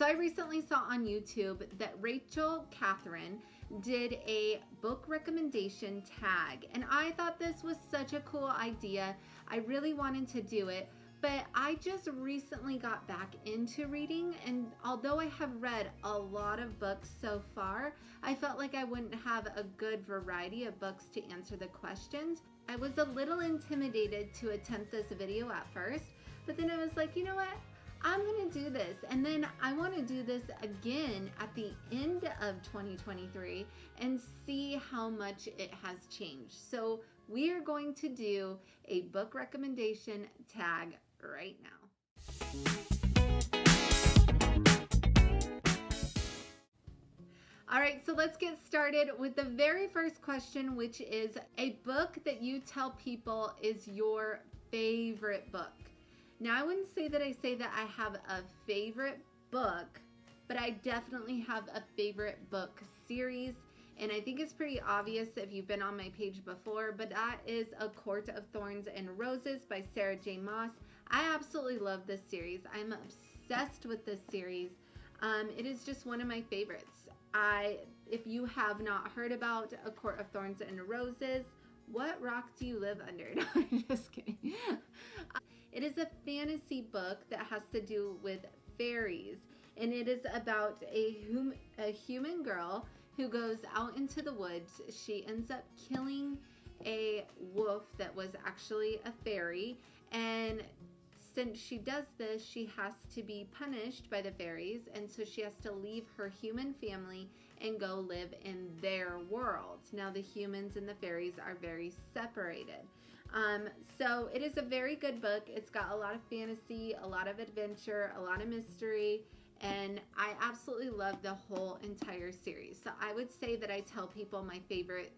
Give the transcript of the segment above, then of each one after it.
So I recently saw on YouTube that Rachel Catherine did a book recommendation tag, and I thought this was such a cool idea. I really wanted to do it, but I just recently got back into reading, and although I have read a lot of books so far, I felt like I wouldn't have a good variety of books to answer the questions. I was a little intimidated to attempt this video at first, but then I was like, you know what? I'm gonna do this, and then I want to do this again at the end of 2023 and see how much it has changed. So we are going to do a book recommendation tag right now. All right, so let's get started with the very first question, which is a book that you tell people is your favorite book. Now, I wouldn't say that I have a favorite book, but I definitely have a favorite book series. And I think it's pretty obvious if you've been on my page before, but that is A Court of Thorns and Roses by Sarah J. Maas. I absolutely love this series. I'm obsessed with this series. It is just one of my favorites. If you have not heard about A Court of Thorns and Roses, what rock do you live under? No, I'm just kidding. It is a fantasy book that has to do with fairies, and it is about a human girl who goes out into the woods. She ends up killing a wolf that was actually a fairy, and since she does this, she has to be punished by the fairies, and so she has to leave her human family and go live in their world. Now, the humans and the fairies are very separated. So it is a very good book. It's got a lot of fantasy, a lot of adventure, a lot of mystery, and I absolutely love the whole entire series. So I would say that I tell people my favorite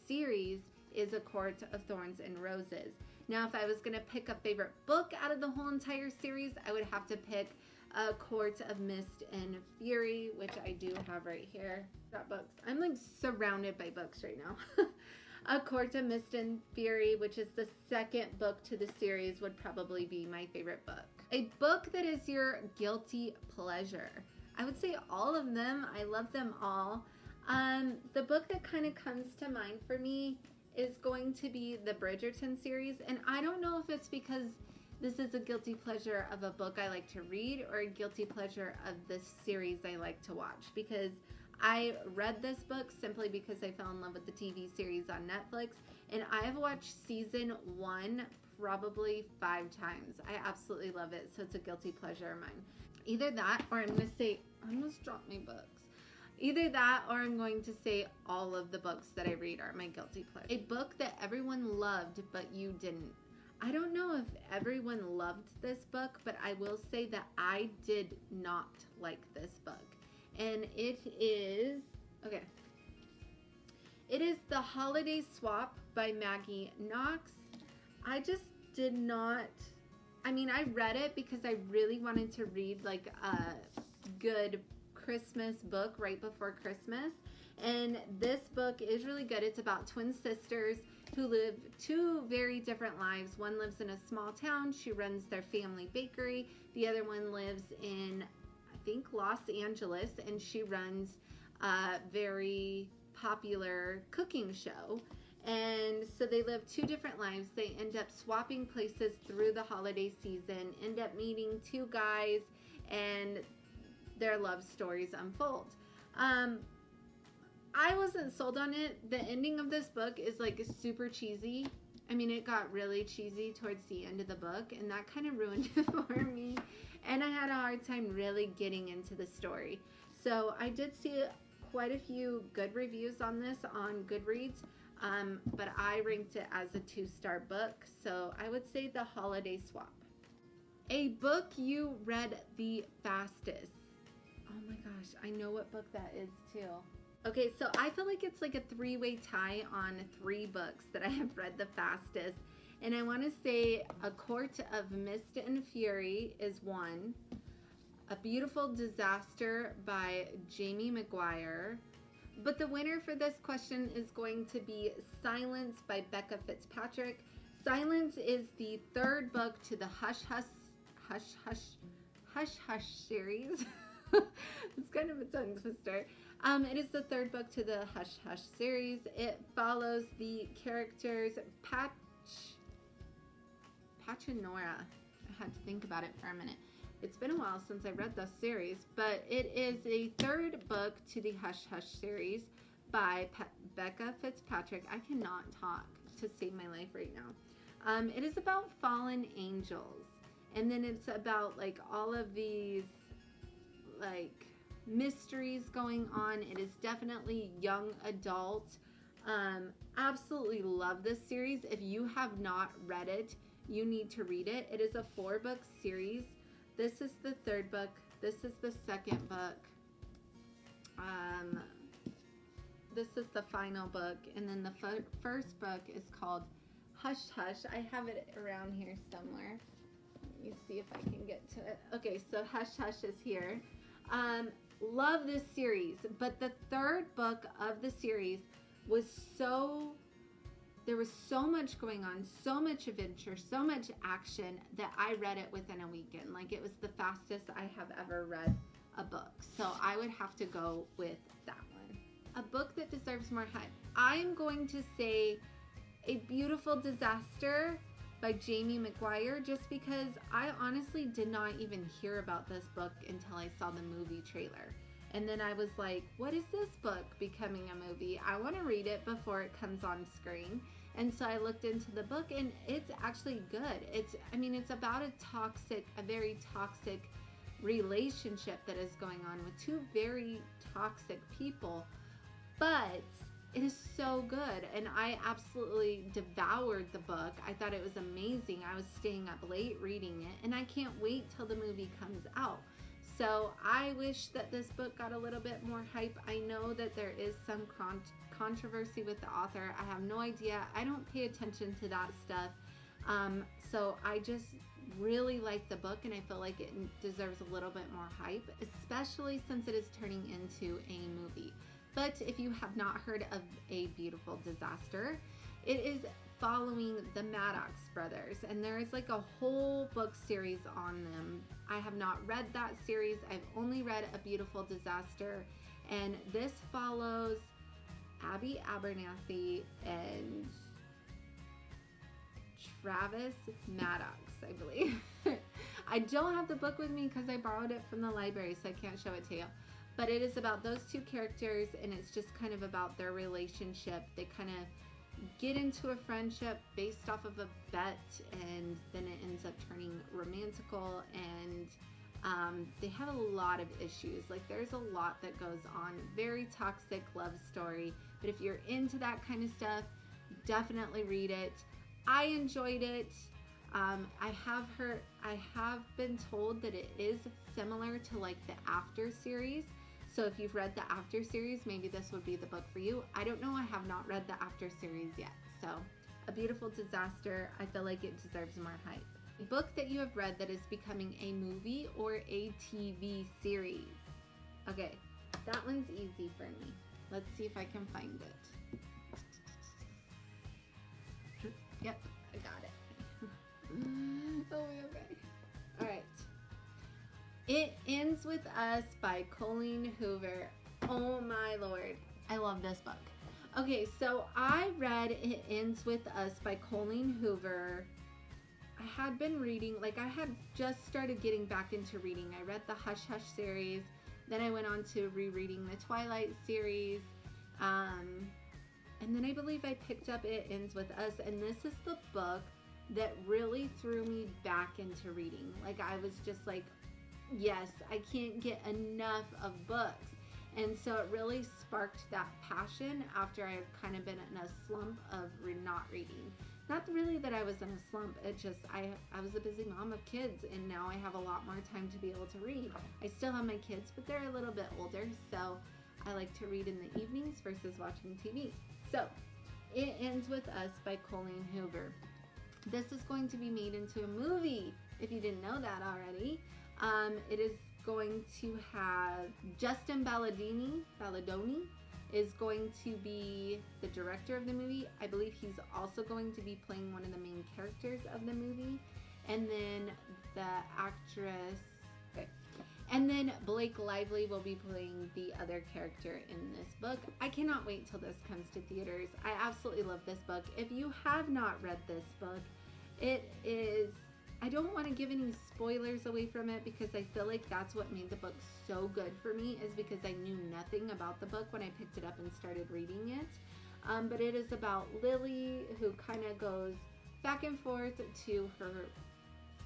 series is A Court of Thorns and Roses. Now, if I was going to pick a favorite book out of the whole entire series, I would have to pick A Court of Mist and Fury, which I do have right here. Got books. I'm like surrounded by books right now. A Court of Mist and Fury, which is the second book to the series, would probably be my favorite book. A book that is your guilty pleasure. I would say all of them. I love them all. The book that kind of comes to mind for me is going to be the Bridgerton series, and I don't know if it's because this is a guilty pleasure of a book I like to read or a guilty pleasure of this series I like to watch, because I read this book simply because I fell in love with the TV series on Netflix, and I have watched season 1 probably 5 times. I absolutely love it, so it's a guilty pleasure of mine. Either that, or I'm going to say, I almost dropped my books. Either that, or I'm going to say all of the books that I read are my guilty pleasure. A book that everyone loved, but you didn't. I don't know if everyone loved this book, but I will say that I did not like this book. And it is The Holiday Swap by Maggie Knox. I just did not, I read it because I really wanted to read like a good Christmas book right before Christmas, and this book is really good. It's about twin sisters who live 2 very different lives. One lives in a small town. She runs their family bakery. The other one lives in, I think, Los Angeles, and she runs a very popular cooking show. And so they live 2 different lives. They end up swapping places through the holiday season, end up meeting 2 guys, and their love stories unfold. I wasn't sold on it. The ending of this book is like super cheesy. It got really cheesy towards the end of the book, and that kind of ruined it for me. And I had a hard time really getting into the story. So I did see quite a few good reviews on this on Goodreads, but I ranked it as a 2-star book. So I would say The Holiday Swap. A book you read the fastest. Oh my gosh, I know what book that is too. Okay, so I feel like it's like a 3-way tie on 3 books that I have read the fastest. And I want to say A Court of Mist and Fury is one. A Beautiful Disaster by Jamie McGuire. But the winner for this question is going to be Silence by Becca Fitzpatrick. Silence is the 3rd book to the Hush Hush series. kind of a tongue twister. It is the third book to the Hush Hush series. It follows the characters Patch and Nora. I had to think about it for a minute. It's been a while since I read the series, but it is a third book to the Hush Hush series by Becca Fitzpatrick. I cannot talk to save my life right now. It is about fallen angels, and then it's about like all of these like mysteries going on. It is definitely young adult. Absolutely love this series. If you have not read it, you need to read it. It is a 4-book series. This is the third book. This is the second book. This is the final book. And then the first book is called Hush Hush. I have it around here somewhere. Let me see if I can get to it. Okay, so Hush Hush is here. Love this series. But the third book of the series was there was so much going on, so much adventure, so much action that I read it within a weekend. Like, it was the fastest I have ever read a book. So I would have to go with that one. A book that deserves more hype. I'm going to say A Beautiful Disaster by Jamie McGuire, just because I honestly did not even hear about this book until I saw the movie trailer. And then I was like, what is this book becoming a movie? I want to read it before it comes on screen. And so I looked into the book, and it's actually good. It's about a very toxic relationship that is going on with two very toxic people. But it is so good, and I absolutely devoured the book. I thought it was amazing. I was staying up late reading it, and I can't wait till the movie comes out. So I wish that this book got a little bit more hype. I know that there is some controversy with the author. I have no idea. I don't pay attention to that stuff. So I just really like the book, and I feel like it deserves a little bit more hype, especially since it is turning into a movie. But if you have not heard of A Beautiful Disaster, it is following the Maddox brothers, and there is like a whole book series on them. I have not read that series. I've only read A Beautiful Disaster, and this follows Abby Abernathy and Travis Maddox, I believe. I don't have the book with me because I borrowed it from the library, so I can't show it to you. But it is about those two characters, and it's just kind of about their relationship. They kind of get into a friendship based off of a bet, and then it ends up turning romantical, and they have a lot of issues. Like, there's a lot that goes on. Very toxic love story. But if you're into that kind of stuff, definitely read it. I enjoyed it. I have been told that it is similar to like the After series. So if you've read the After series, maybe this would be the book for you. I don't know. I have not read the After series yet. So A Beautiful Disaster, I feel like it deserves more hype. A book that you have read that is becoming a movie or a TV series. Okay, that one's easy for me. Let's see if I can find it. Yep, I got it. Oh, okay. All right. It Ends With Us by Colleen Hoover. Oh my Lord. I love this book. Okay, so I read It Ends With Us by Colleen Hoover. I had been reading, like I had just started getting back into reading. I read the Hush Hush series. Then I went on to rereading the Twilight series. And then I believe I picked up It Ends With Us. And this is the book that really threw me back into reading. Like, I was just like, yes, I can't get enough of books. And so it really sparked that passion after I've kind of been in a slump of not reading. Not really that I was in a slump, it just, I was a busy mom of kids, and now I have a lot more time to be able to read. I still have my kids, but they're a little bit older, so I like to read in the evenings versus watching TV. So, It Ends With Us by Colleen Hoover. This is going to be made into a movie, if you didn't know that already. It is going to have Justin Balladoni is going to be the director of the movie. I believe he's also going to be playing one of the main characters of the movie. And then the actress, okay. And then Blake Lively will be playing the other character in this book. I cannot wait till this comes to theaters. I absolutely love this book. If you have not read this book, it is, I don't want to give any spoilers away from it because I feel like that's what made the book so good for me, is because I knew nothing about the book when I picked it up and started reading it. But it is about Lily, who kind of goes back and forth to her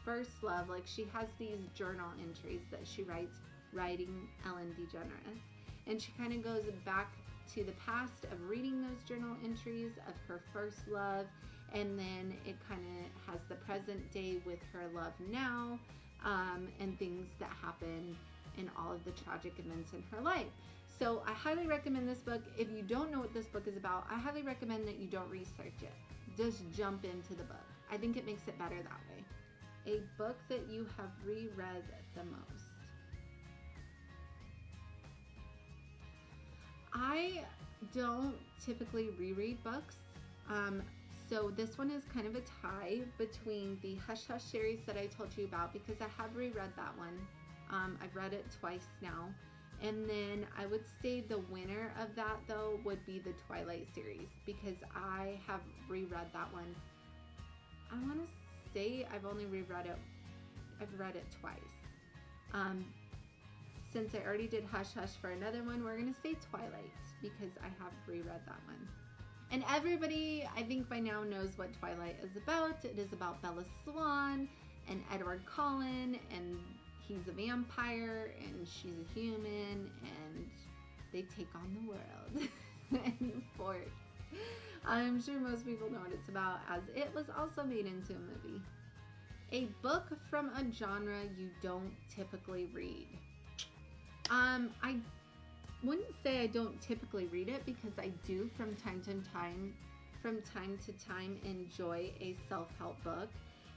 first love. Like, she has these journal entries that she writes writing Ellen DeGeneres, and she kind of goes back to the past of reading those journal entries of her first love, and then it kind of has the present day with her love now, and things that happen and all of the tragic events in her life. So I highly recommend this book. If you don't know what this book is about, I highly recommend that you don't research it. Just jump into the book. I think it makes it better that way. A book that you have reread the most. I don't typically reread books. So this one is kind of a tie between the Hush Hush series that I told you about, because I have reread that one. I've read it twice now. And then I would say the winner of that, though, would be the Twilight series, because I have reread that one. I want to say I've only reread it. I've read it twice. Since I already did Hush Hush for another one, we're going to say Twilight, because I have reread that one. And everybody, I think by now, knows what Twilight is about. It is about Bella Swan and Edward Cullen, and he's a vampire and she's a human, and they take on the world and force. I'm sure most people know what it's about, as it was also made into a movie. A book from a genre you don't typically read. I wouldn't say I don't typically read it, because I do from time to time enjoy a self-help book,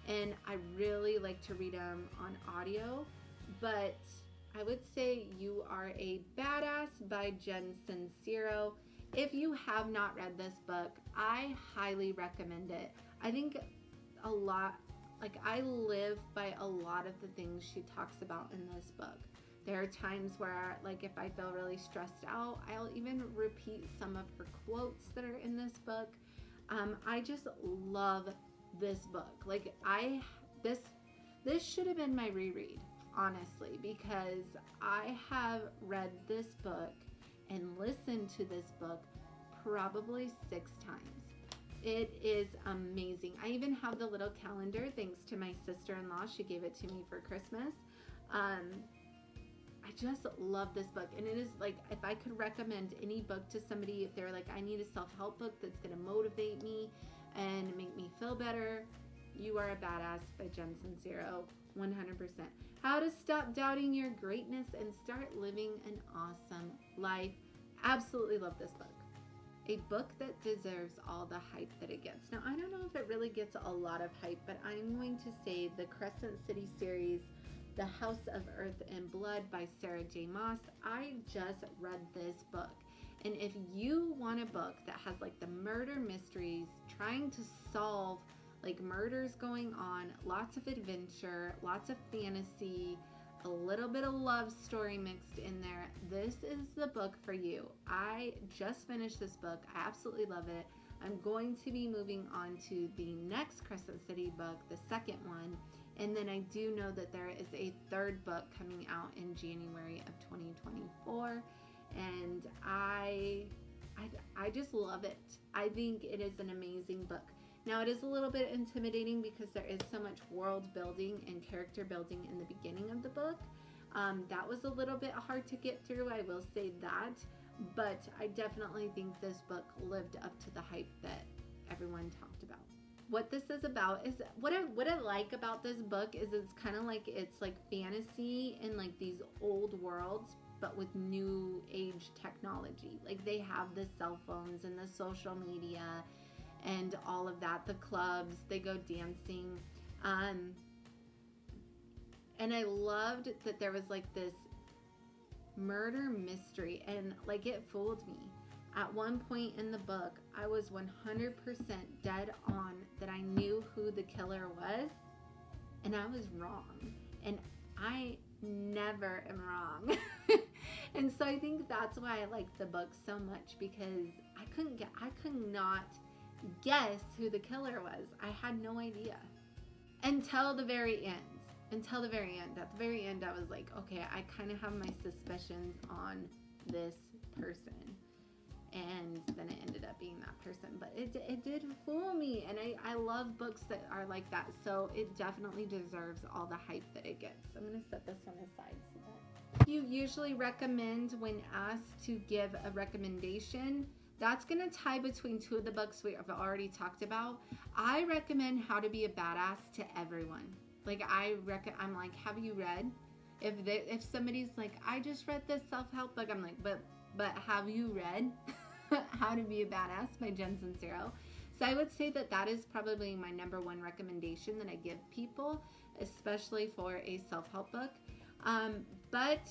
and I really like to read them on audio. But I would say You Are a Badass by Jen Sincero. If you have not read this book, I highly recommend it. I think a lot, like, I live by a lot of the things she talks about in this book. There are times where, like, if I feel really stressed out, I'll even repeat some of her quotes that are in this book. I just love this book. Like, this should have been my reread, honestly, because I have read this book and listened to this book probably 6 times. It is amazing. I even have the little calendar, thanks to my sister-in-law. She gave it to me for Christmas. I just love this book, and it is like, if I could recommend any book to somebody, if they're like, I need a self-help book that's going to motivate me and make me feel better, You Are a Badass by Jen Sincero, 100%. How to Stop Doubting Your Greatness and Start Living an Awesome Life. Absolutely love this book. A book that deserves all the hype that it gets. Now, I don't know if it really gets a lot of hype, but I'm going to say the Crescent City series, The House of Earth and Blood by Sarah J. Maas. I just read this book. And if you want a book that has like the murder mysteries, trying to solve like murders going on, lots of adventure, lots of fantasy, a little bit of love story mixed in there, this is the book for you. I just finished this book. I absolutely love it. I'm going to be moving on to the next Crescent City book, the second one. And then I do know that there is a third book coming out in January of 2024. And I just love it. I think it is an amazing book. Now, it is a little bit intimidating because there is so much world building and character building in the beginning of the book. That was a little bit hard to get through, I will say that. But I definitely think this book lived up to the hype that everyone talked about. What this is about is, what I like about this book is it's kind of like, it's like fantasy in like these old worlds, but with new age technology. Like, they have the cell phones and the social media and all of that, the clubs, they go dancing. And I loved that there was like this murder mystery, and like, it fooled me. At one point in the book, I was 100% dead on that I knew who the killer was, and I was wrong. And never am wrong. And so I think that's why I like the book so much, because I could not guess who the killer was. I had no idea until the very end. Until the very end. At the very end, I was like, okay, I kind of have my suspicions on this person. And then it ended up being that person. But it did fool me. And I love books that are like that. So it definitely deserves all the hype that it gets. I'm going to set this one aside so that you usually recommend when asked to give a recommendation. That's going to tie between two of the books we have already talked about. I recommend How to Be a Badass to everyone. Like, I'm like, have you read? If somebody's like, I just read this self-help book, I'm like, but have you read How to Be a Badass by Jen Sincero? So I would say that is probably my number one recommendation that I give people, especially for a self-help book. But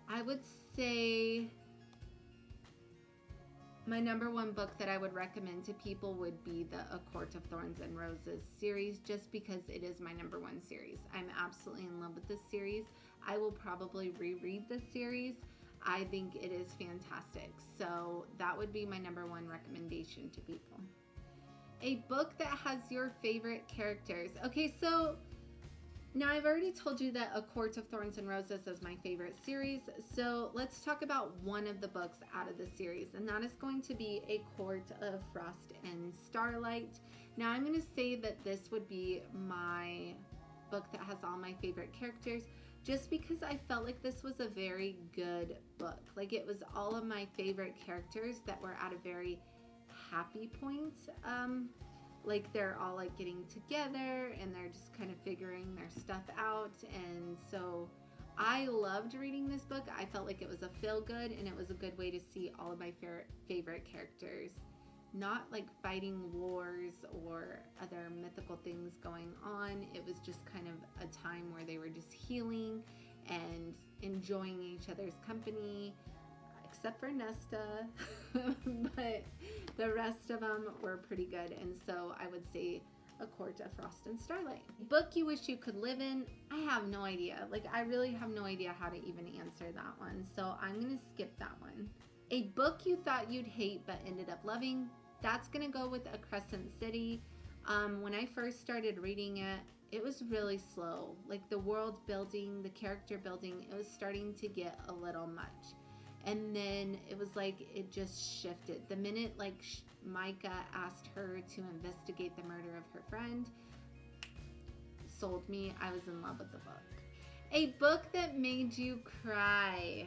I would say my number one book that I would recommend to people would be the A Court of Thorns and Roses series, just because it is my number one series. I'm absolutely in love with this series. I will probably reread this series. I think it is fantastic. So that would be my number one recommendation to people. A book that has your favorite characters. Okay, so now I've already told you that A Court of Thorns and Roses is my favorite series. So let's talk about one of the books out of the series, and that is going to be A Court of Frost and Starlight. Now I'm going to say that this would be my book that has all my favorite characters, just because I felt like this was a very good book. Like, it was all of my favorite characters that were at a very happy point. Like, they're all like getting together and they're just kind of figuring their stuff out. And so I loved reading this book. I felt like it was a feel good, and it was a good way to see all of my favorite characters not like fighting wars or other mythical things going on. It was just kind of a time where they were just healing and enjoying each other's company, except for Nesta, but the rest of them were pretty good. And so I would say A Court of Frost and Starlight. Book you wish you could live in. I have no idea. Like, I really have no idea how to even answer that one. So I'm going to skip that one. A book you thought you'd hate but ended up loving. That's going to go with A Crescent City. When I first started reading it, it was really slow. Like, the world building, the character building, it was starting to get a little much. And then it was like it just shifted. The minute like Micah asked her to investigate the murder of her friend, sold me. I was in love with the book. A book that made you cry.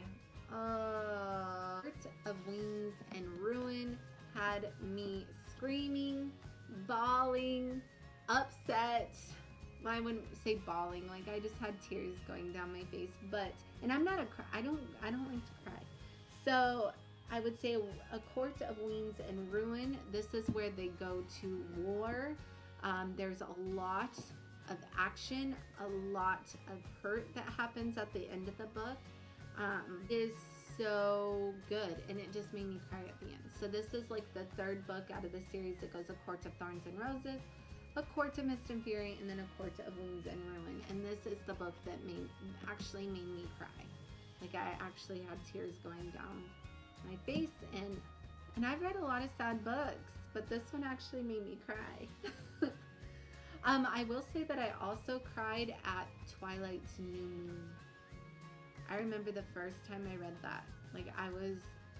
Heart of Wings and Ruin had me screaming, bawling, upset. I wouldn't say bawling, like I just had tears going down my face, and I'm not I don't like to cry. So I would say A Court of Wings and Ruin. This is where they go to war. There's a lot of action, a lot of hurt that happens at the end of the book. It is so good, and it just made me cry at the end. So this is like the third book out of the series that goes A Court of Thorns and Roses, A Court of Mist and Fury, and then A Court of Wings and Ruin. And this is the book that actually made me cry. Like, I actually had tears going down my face, and I've read a lot of sad books, but this one actually made me cry. I will say that I also cried at Twilight's New Moon. I remember the first time I read that. Like, I was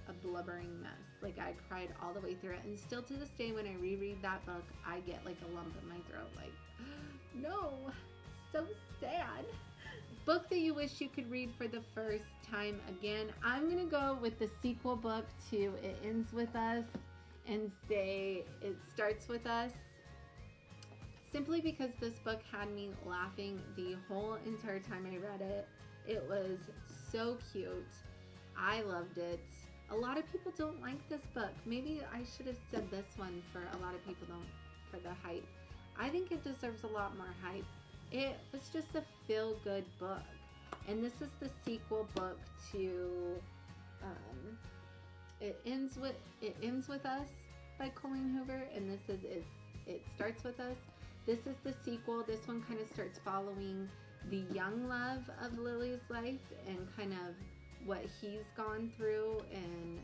a blubbering mess. Like, I cried all the way through it, and still to this day when I reread that book, I get like a lump in my throat. Like, no, so sad. Book that you wish you could read for the first time again. I'm gonna go with the sequel book to It Ends With Us and say It Starts With Us, simply because this book had me laughing the whole entire time I read it. It was so cute. I loved it. A lot of people don't like this book. Maybe I should have said this one for a lot of people don't, for the hype. I think it deserves a lot more hype. It was just a feel-good book. And this is the sequel book to It Ends With Us by Colleen Hoover, and this is It Starts With Us. This is the sequel. This one kind of starts following the young love of Lily's life and kind of what he's gone through and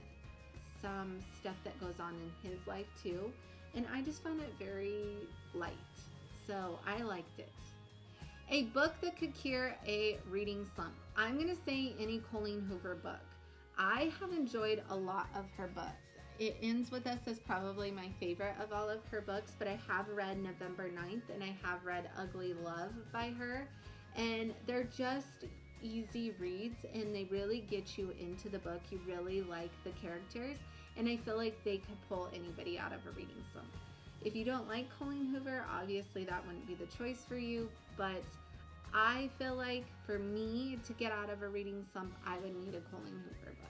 some stuff that goes on in his life too. And I just found it very light. So I liked it. A book that could cure a reading slump. I'm going to say any Colleen Hoover book. I have enjoyed a lot of her books. It Ends With Us is probably my favorite of all of her books, but I have read November 9th and I have read Ugly Love by her. And they're just easy reads and they really get you into the book. You really like the characters and I feel like they could pull anybody out of a reading slump. If you don't like Colleen Hoover, obviously that wouldn't be the choice for you, but I feel like for me to get out of a reading slump, I would need a Colleen Hoover book.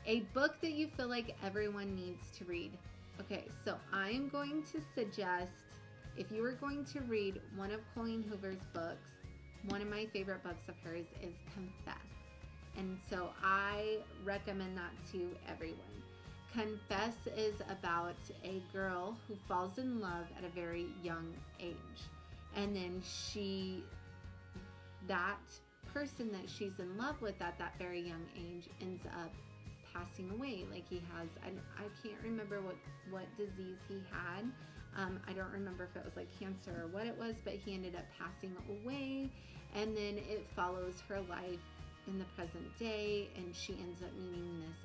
A book that you feel like everyone needs to read. Okay, so I'm going to suggest, if you are going to read one of Colleen Hoover's books, one of my favorite books of hers is Confess. And so I recommend that to everyone. Confess is about a girl who falls in love at a very young age. And then that person that she's in love with at that very young age ends up passing away. Like he has, I can't remember what disease he had. I don't remember if it was like cancer or what it was, but he ended up passing away. And then it follows her life in the present day, and she ends up meeting this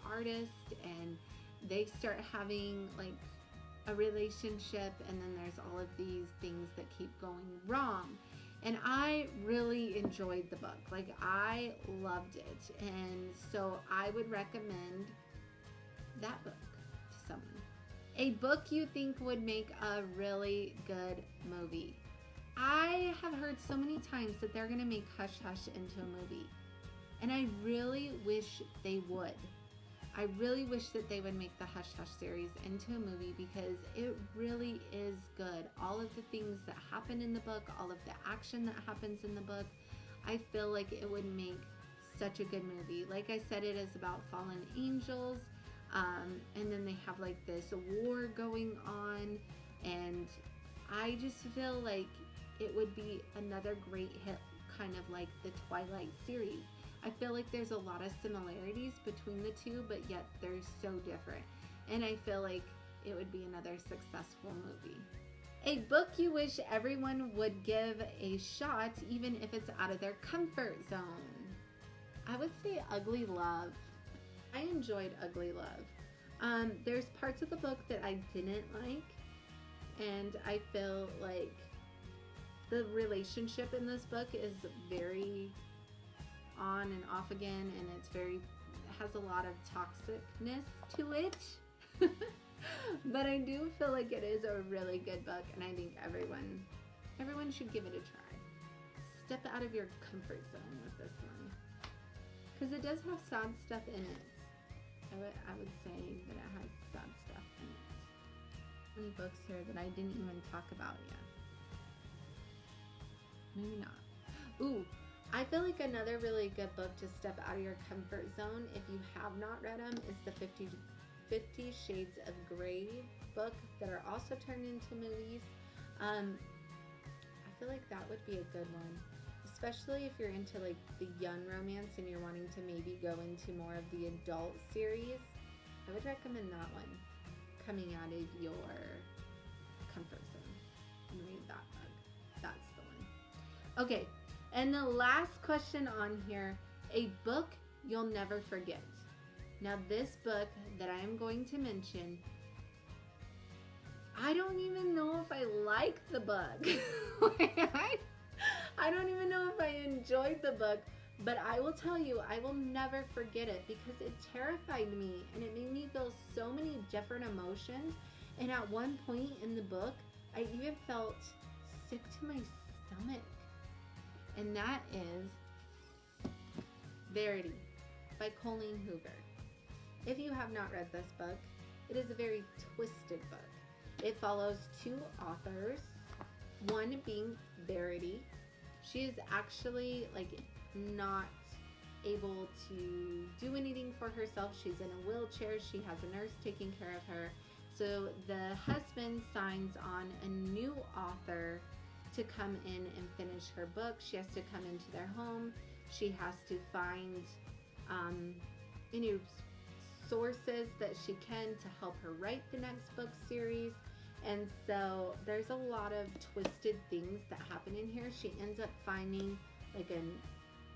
artist, and they start having like a relationship, and then there's all of these things that keep going wrong. And I really enjoyed the book. Like I loved it. And so I would recommend that book to someone. A book you think would make a really good movie. I have heard so many times that they're going to make Hush Hush into a movie. And I really wish they would. I really wish that they would make the Hush Hush series into a movie because it really is good. All of the things that happen in the book, all of the action that happens in the book, I feel like it would make such a good movie. Like I said, it is about fallen angels, and then they have like this war going on, and I just feel like it would be another great hit, kind of like the Twilight series. I feel like there's a lot of similarities between the two, but yet they're so different. And I feel like it would be another successful movie. A book you wish everyone would give a shot, even if it's out of their comfort zone. I would say Ugly Love. I enjoyed Ugly Love. There's parts of the book that I didn't like, and I feel like the relationship in this book is very on and off again, and it has a lot of toxicness to it. But I do feel like it is a really good book, and I think everyone should give it a try. Step out of your comfort zone with this one, because it does have sad stuff in it. I would say that it has sad stuff in it. Any books here that I didn't even talk about yet? Maybe not. Ooh, I feel like another really good book to step out of your comfort zone, if you have not read them, is the 50 Shades of Grey book that are also turned into movies. I feel like that would be a good one, especially if you're into like the young romance and you're wanting to maybe go into more of the adult series. I would recommend that one, coming out of your comfort zone, and read that book. That's the one. Okay, and the last question on here, a book you'll never forget. Now this book that I am going to mention, I don't even know if I like the book. I don't even know if I enjoyed the book, but I will tell you, I will never forget it because it terrified me and it made me feel so many different emotions. And at one point in the book, I even felt sick to my stomach. And that is Verity by Colleen Hoover. If you have not read this book, it is a very twisted book. It follows two authors, one being Verity. She is actually like not able to do anything for herself. She's in a wheelchair. She has a nurse taking care of her. So the husband signs on a new author to come in and finish her book. She has to come into their home. She has to find any sources that she can to help her write the next book series. And so there's a lot of twisted things that happen in here. She ends up finding like an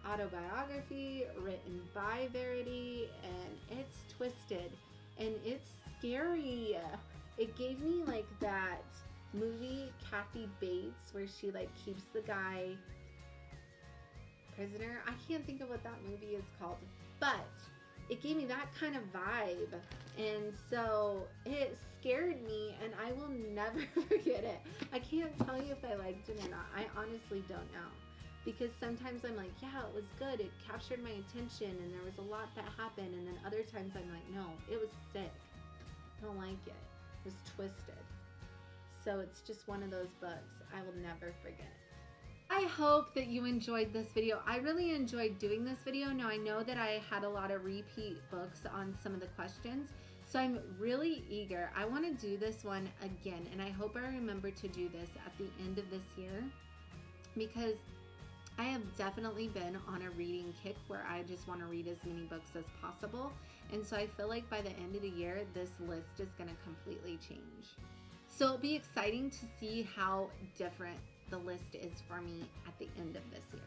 autobiography written by Verity, and it's twisted and it's scary. It gave me like that movie Kathy Bates where she like keeps the guy prisoner. I can't think of what that movie is called, but it gave me that kind of vibe, and so it scared me, and I will never forget it. I can't tell you if I liked it or not. I honestly don't know, because sometimes I'm like, yeah, it was good, it captured my attention, and there was a lot that happened, and then other times I'm like, no, it was sick, I don't like it, it was twisted. So it's just one of those books I will never forget. I hope that you enjoyed this video. I really enjoyed doing this video. Now I know that I had a lot of repeat books on some of the questions, so I'm really eager. I want to do this one again, and I hope I remember to do this at the end of this year, because I have definitely been on a reading kick where I just want to read as many books as possible, and so I feel like by the end of the year this list is going to completely change. So it'll be exciting to see how different the list is for me at the end of this year.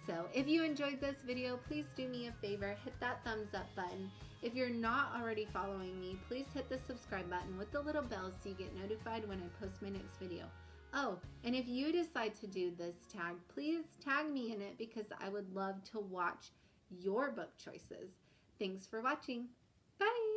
So if you enjoyed this video, please do me a favor, hit that thumbs up button. If you're not already following me, please hit the subscribe button with the little bell so you get notified when I post my next video. Oh, and if you decide to do this tag, please tag me in it, because I would love to watch your book choices. Thanks for watching. Bye!